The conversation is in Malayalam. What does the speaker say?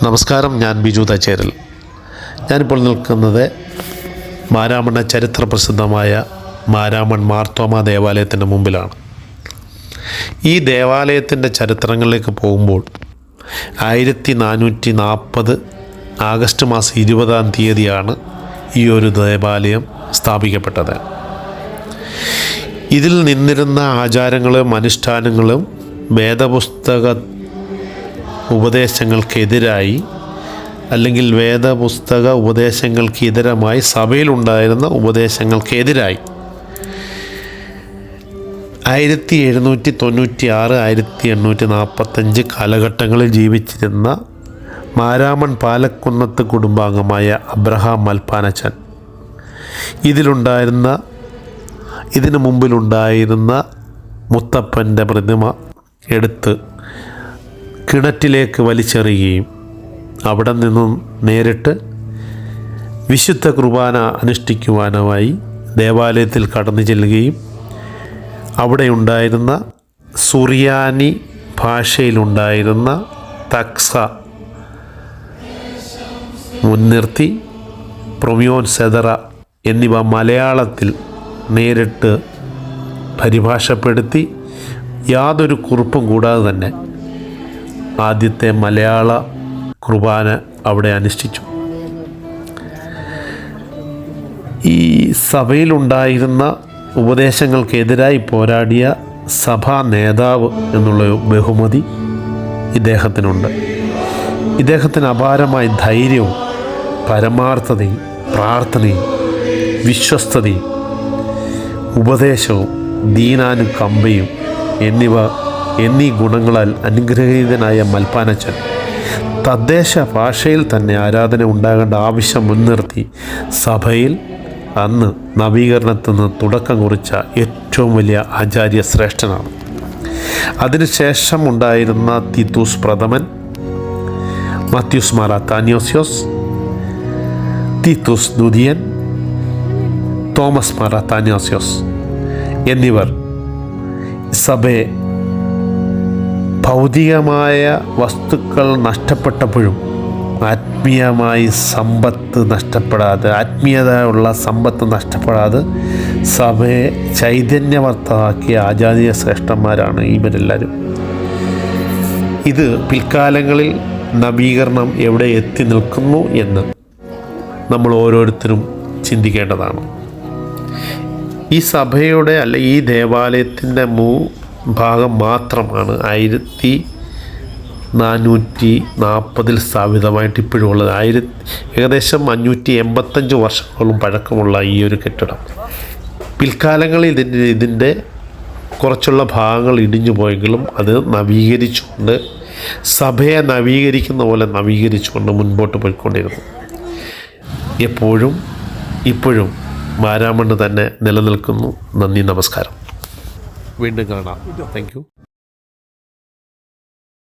നമസ്കാരം, ഞാൻ ബിജു തച്ചേരൽ. ഞാനിപ്പോൾ നിൽക്കുന്നത് മാരാമണ്ണ ചരിത്ര പ്രസിദ്ധമായ മാരാമൺ മാർത്തോമ ദേവാലയത്തിൻ്റെ മുമ്പിലാണ്. ഈ ദേവാലയത്തിൻ്റെ ചരിത്രങ്ങളിലേക്ക് പോകുമ്പോൾ 1440 ആഗസ്റ്റ് മാസം 20-ാം തീയതിയാണ് ഈ ഒരു ദേവാലയം സ്ഥാപിക്കപ്പെട്ടത്. ഇതിൽ നിന്നിരുന്ന ആചാരങ്ങളും അനുഷ്ഠാനങ്ങളും വേദപുസ്തക ഉപദേശങ്ങൾക്കെതിരായി അല്ലെങ്കിൽ വേദപുസ്തക ഉപദേശങ്ങൾക്കെതിരമായി സഭയിലുണ്ടായിരുന്ന ഉപദേശങ്ങൾക്കെതിരായി 1796-1845 കാലഘട്ടങ്ങളിൽ ജീവിച്ചിരുന്ന മാരാമൺ പാലക്കുന്നത്ത് കുടുംബാംഗമായ അബ്രഹാം മൽപ്പാനച്ചൻ ഇതിനു മുമ്പിലുണ്ടായിരുന്ന മുത്തപ്പൻ്റെ പ്രതിമ എടുത്ത് കിണറ്റിലേക്ക് വലിച്ചെറിയുകയും അവിടെ നിന്നും നേരിട്ട് വിശുദ്ധ കുർബാന അനുഷ്ഠിക്കുവാനുമായി ദേവാലയത്തിൽ കടന്നു ചെല്ലുകയും അവിടെ ഉണ്ടായിരുന്ന സുറിയാനി ഭാഷയിലുണ്ടായിരുന്ന തക്സ മുൻനിർത്തി പ്രൊമിയോൻ സെതറ എന്നിവ മലയാളത്തിൽ നേരിട്ട് പരിഭാഷപ്പെടുത്തി യാതൊരു കുറിപ്പും കൂടാതെ തന്നെ ആദ്യത്തെ മലയാള കുർബാന അവിടെ അനുഷ്ഠിച്ചു. ഈ സഭയിലുണ്ടായിരുന്ന ഉപദേശങ്ങൾക്കെതിരായി പോരാടിയ സഭാ നേതാവ് എന്നുള്ള ബഹുമതി ഇദ്ദേഹത്തിനുണ്ട്. ഇദ്ദേഹത്തിന് അപാരമായ ധൈര്യവും പരമാർത്ഥതയും പ്രാർത്ഥനയും വിശ്വസ്തതയും ഉപദേശവും ദീനാനുകമ്പയും എന്നീ ഗുണങ്ങളാൽ അനുഗ്രഹീതനായ മൽപ്പാനച്ചൻ തദ്ദേശ ഭാഷയിൽ തന്നെ ആരാധന ഉണ്ടാകേണ്ട ആവശ്യം മുൻനിർത്തി സഭയിൽ അന്ന് നവീകരണത്തിന് തുടക്കം കുറിച്ച ഏറ്റവും വലിയ ആചാര്യ ശ്രേഷ്ഠനാണ്. അതിനുശേഷം ഉണ്ടായിരുന്ന തീത്തൂസ് പ്രഥമൻ, മാത്യൂസ് മാർ അത്താന്യോസ്യോസ്, തീത്തൂസ് ദ്വിതീയൻ, തോമസ് മാർ അത്താന്യോസ്യോസ് എന്നിവർ സഭയെ ഭൗതികമായ വസ്തുക്കൾ നഷ്ടപ്പെട്ടപ്പോഴും ആത്മീയമായി ആത്മീയതയുള്ള സമ്പത്ത് നഷ്ടപ്പെടാതെ സഭയെ ചൈതന്യവർത്തമാക്കിയ ആചാര്യ ശ്രേഷ്ഠന്മാരാണ് ഇവരെല്ലാവരും. ഇത് പിൽക്കാലങ്ങളിൽ നവീകരണം എവിടെ എത്തി നിൽക്കുന്നു എന്ന് നമ്മൾ ഓരോരുത്തരും ചിന്തിക്കേണ്ടതാണ്. ഈ സഭയുടെ ഈ ദേവാലയത്തിൻ്റെ ഭാഗം മാത്രമാണ് 1440 സ്ഥാപിതമായിട്ട് ഇപ്പോഴും ഉള്ളത്. ഏകദേശം 585 വർഷങ്ങളോളം പഴക്കമുള്ള ഈ ഒരു കെട്ടിടം പിൽക്കാലങ്ങളിൽ ഇതിൻ്റെ കുറച്ചുള്ള ഭാഗങ്ങൾ ഇടിഞ്ഞു പോയെങ്കിലും അത് നവീകരിച്ചുകൊണ്ട് സഭയെ നവീകരിക്കുന്ന പോലെ നവീകരിച്ചുകൊണ്ട് മുൻപോട്ട് പോയിക്കൊണ്ടിരുന്നു. ഇപ്പോഴും മാരാമണ്ണ് തന്നെ നിലനിൽക്കുന്നു. നന്ദി, നമസ്കാരം. വീണ്ടും കാണാം. Thank you.